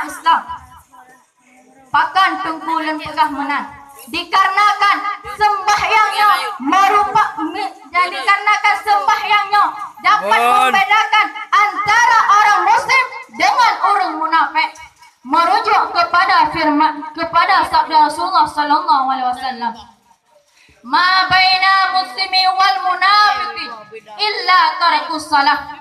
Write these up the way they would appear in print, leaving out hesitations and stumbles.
Islam. Pakan tungkulan pegah menang. Dikarenakan sembahyangnya dikarenakan sembahyangnya dapat membedakan antara orang muslim dengan orang munafik. Merujuk kepada sabda Rasulullah sallallahu alaihi wasallam. Ma baina muslimi wal munafiqi illa tarikus salah.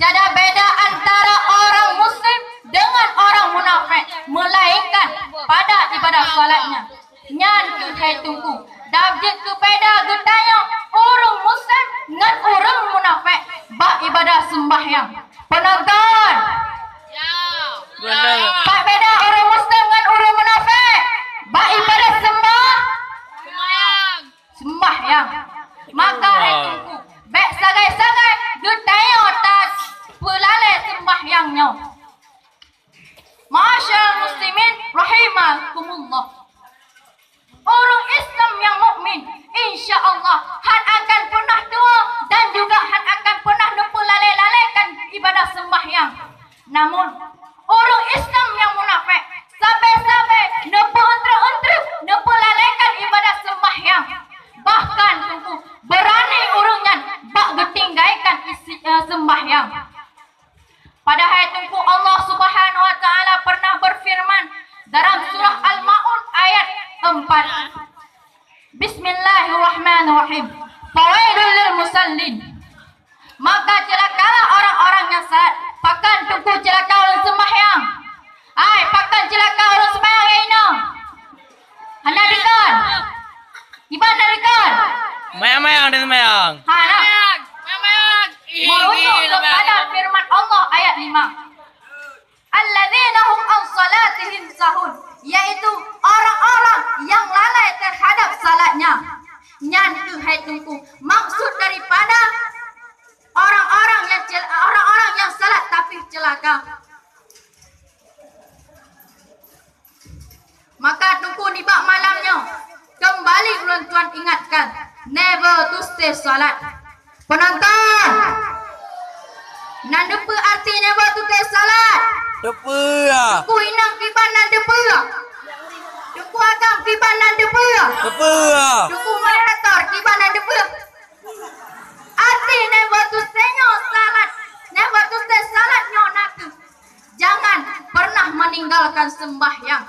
Tiada beda antara orang muslim dengan orang munafik melainkan pada ibadah salatnya. Nyan ke hai tungku. Dabjek ke beda getanya orang muslim dengan orang munafik ba ibadah sembahyang. Penonton. Pak beda orang muslim dengan orang munafik ba ibadah sembahyang. Maka hai tungku. Baik sagai-sagai getanya tas pelalai sembahyangnya. Ma'asyar muslimin rahimakumullah. Orang Islam yang mukmin, insya-Allah han akan pernah tua dan juga han akan pernah lupa lalai-lalaikan ibadah sembahyang. Namun orang Islam yang munafik sampai-sampai lupa lupa lalaikan ibadah sembahyang. Bahkan tunggu berani urungan bak getinggaikan sembahyang. Padahal tunggu Allah Subhanahu wa taala pernah berfirman dalam surah Al-Maun ayat 4. Bismillahirrahmanirrahim. Fawailul lil musallin. Maka celakalah orang-orang yang salat. Pakan tunggu celaka orang sembahyang. Pakan celaka orang sembahyang ini. Anda dengar? Gimana dengar? Mayang dan mayang. Mayang. Merujuk kepada firman Allah ayat 5. Alladzina hum an salatihim sahun, yaitu orang-orang yang lalai terhadap salatnya. Nyan tu hai tungku. Maksud daripada orang-orang yang salat tapi celaka. Maka tungku ni bak malamnya kembali ulun tuan ingatkan, never to stay salat. Penonton, nan depa arti never to stay salat. Depa lah. Ku inang kiban nan depa. Duku agam kiban nan depa. Depa lah. Duku moderator kiban nan depa. Arti never to stay salat. Never to stay salat nyo nak. Jangan pernah meninggalkan sembahyang.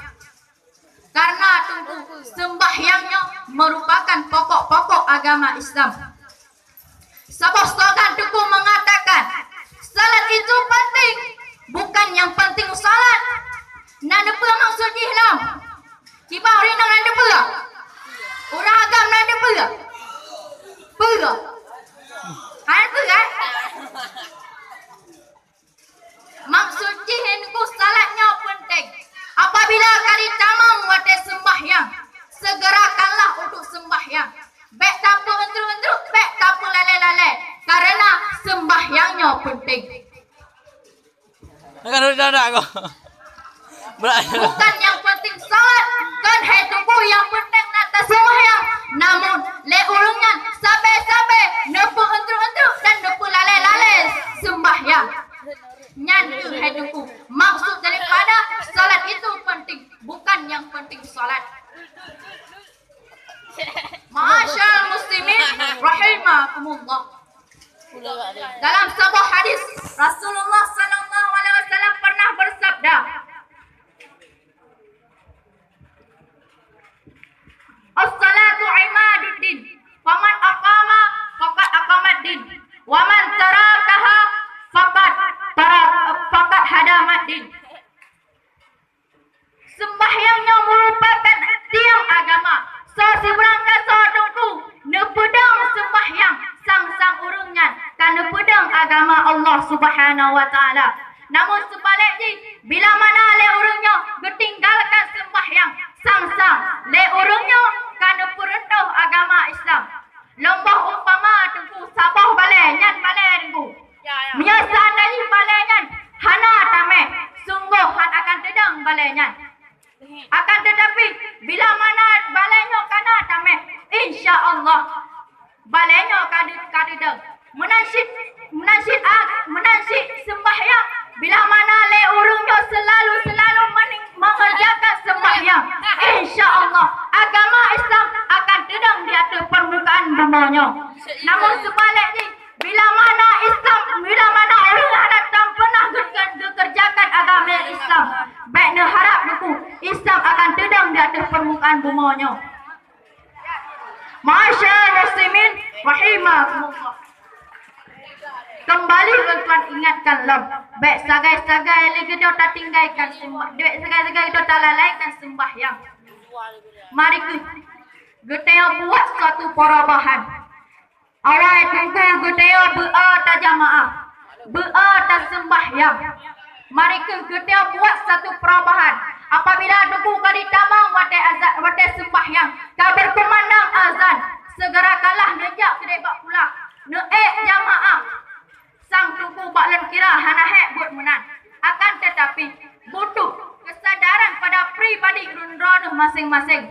Karena tunggu sembahyangnya merupakan pokok-pokok agama Islam. Sebuah slogan tunggu mengatakan salat itu penting, bukan yang penting salat. Nak depa maksud Islam. Kibar rina nak depa. Orang agam nak depa. Pera. Hai pera. Maksud jihin ku salatnya penting. Apabila kali tamam wate sembahyang, segerakanlah untuk sembahyang. Baik tanpa entruk-entruk, baik tanpa lalai-lalai. Karena sembahyangnya penting. Nak dah kau. Bukan yang penting salat, kan hai tubuh yang penting nak tak sembahyang. Namun le urungan sampai-sampai nepa entruk-entruk dan nepa lalai-lalai sembahyang. Nyan tu hai tubuh. Maksud daripada salat itu penting, bukan yang penting salat. Ma'asyar muslimin rahimakumullah. Dalam sebuah hadis Rasulullah sallallahu alaihi wasallam pernah bersabda, as-salatu imaduddin, faman aqama faqad aqamaddin, wa man tarakaha faqad hadamaddin. Sembahyangnya merupakan tiang agama. So seberang kasa tunggu nepedang sembahyang sang urungan kan nepedang agama Allah Subhanahu wa taala. Namun sebaliknya bila mana le urungnya ketinggalkan sembahyang sang le urungnya kan neperendah agama Islam. Lombah umpama tunggu sabah balai nyan balai tunggu. Menyasar dari balai nyan hana tame sungguh han akan tedang balai nyan. Akan tetapi bila mana balainya kana tame, insya-Allah balainya kadang menansyid sembahyang bila mana le urungnya selalu permukaan bumanya. Masyaallah muslimin rahimakumullah. Kembali tuan ingatkanlah, baik sagai-sagai lagi kita tak tinggalkan sembah, baik sagai-sagai kita tak lalaikan sembahyang. Mari kita buat suatu perubahan. Awal tunggu kita berdoa tak jamaah, berdoa tak sembahyang. Mari kita buat satu perubahan. Apabila tunggu kali tamang watai azan, watai sembahyang, kau berkumandang azan, segerakanlah nejak kedebak pula. Neek jamaah. Sang tunggu baklan kira hanahek buat menan. Akan tetapi butuh kesadaran pada pribadi rundronuh masing-masing.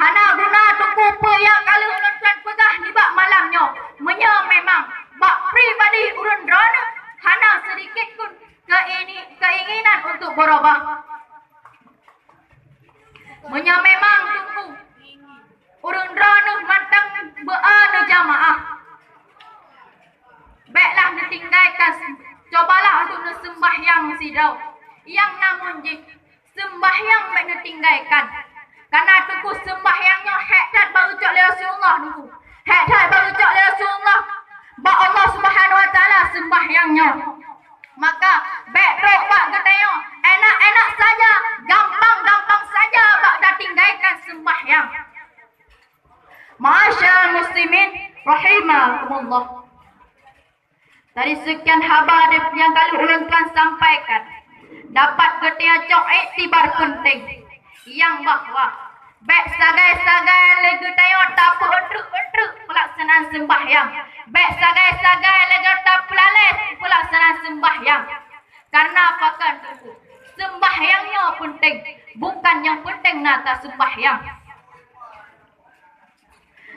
Hana guna tunggu pe yang kalau tuan pegah ni bak malamnya. Menya memang bak pribadi rundronuh hana sedikit pun keinginan untuk berubah. Menya memang tunggu rundronuh matang beanu jamaah. Baiklah ditinggalkan, cobalah untuk sembahyang sidau. Yang namun sembahyang baik ditinggalkan. Karena tunggu sembahyangnya hektat baru ucap oleh Rasulullah tunggu. Hektat baru ucap oleh Rasulullah. Bak Allah Subhanahu Wa Taala sembahyangnya. Maka baik teruk bak katanya, enak-enak saja, gampang-gampang saja bak dah tinggalkan sembahyang. Masyaallah muslimin rahimakumullah. Dari sekian khabar yang kali ulang tuan sampaikan, dapat kita cok iktibar penting yang bahawa baik sagai-sagai lagi tayo tak perlu pelaksanaan sembahyang, baik sagai-sagai lagi tak pelales pelaksanaan sembahyang. Karena apakan itu sembahyangnya penting, bukan yang penting nata sembahyang.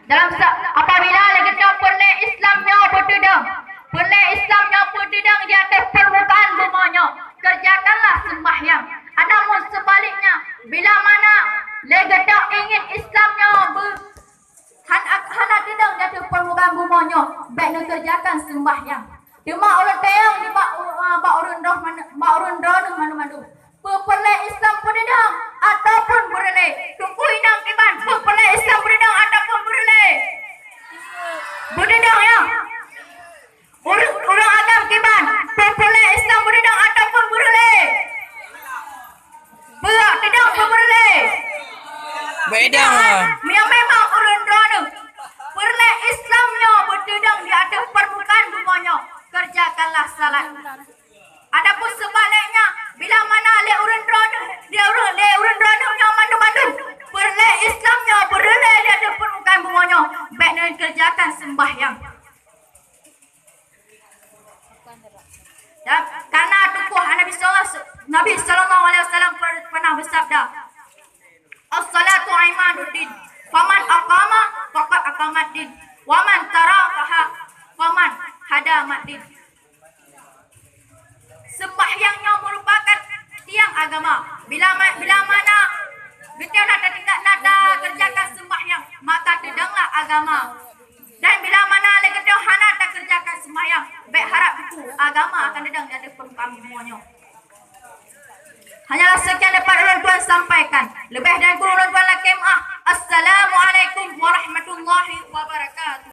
Dalam apabila lagi tayo perlu Islamnya berdedang, boleh Islamnya berdedang di atas permukaan bumanya, kerjakanlah sembahyang. Namun sebaliknya, bila mana legenda ingin Islamnya hana dedang di atas permukaan bumanya, baik nak kerjakan sembahyang. Cuma orang tayang di bak urun roh mana-mana. Perpelai Islam berdedang ataupun berlai. Tunggu inang iman, perpelai Islam berdedang ataupun berlai. Berdedang ya. Orang agam kiban, perpelai Islam berdedang ataupun berlai. Berak dedang berlai. Bedang lah. Yang memang orang roh perlai Islamnya berdedang di atas permukaan bumanya, kerjakanlah salat. Adapun sebaliknya, bila mana le urun roh dia urun yang mandu-mandu, perlai Islamnya berlai di atas permukaan bumanya, baik dengan kerjakan sembahyang. Dan karena tukuh Nabi sallallahu alaihi wasallam pernah bersabda, "As-salatu imaduddin, faman aqama faqad aqamaddin, wa man tarakaha faman hadamaddin." Sembahyangnya merupakan tiang agama. Bila mana kita nak kerjakan sembahyang, maka dedanglah agama. Dan bila mana lagi kita hana tak kerjakan sembahyang, baik harap itu agama akan dedang dari permukaan semuanya. Hanyalah sekian dapat ulun tuan sampaikan. Lebih dari kurang ulun tuan lakim. Assalamualaikum warahmatullahi wabarakatuh.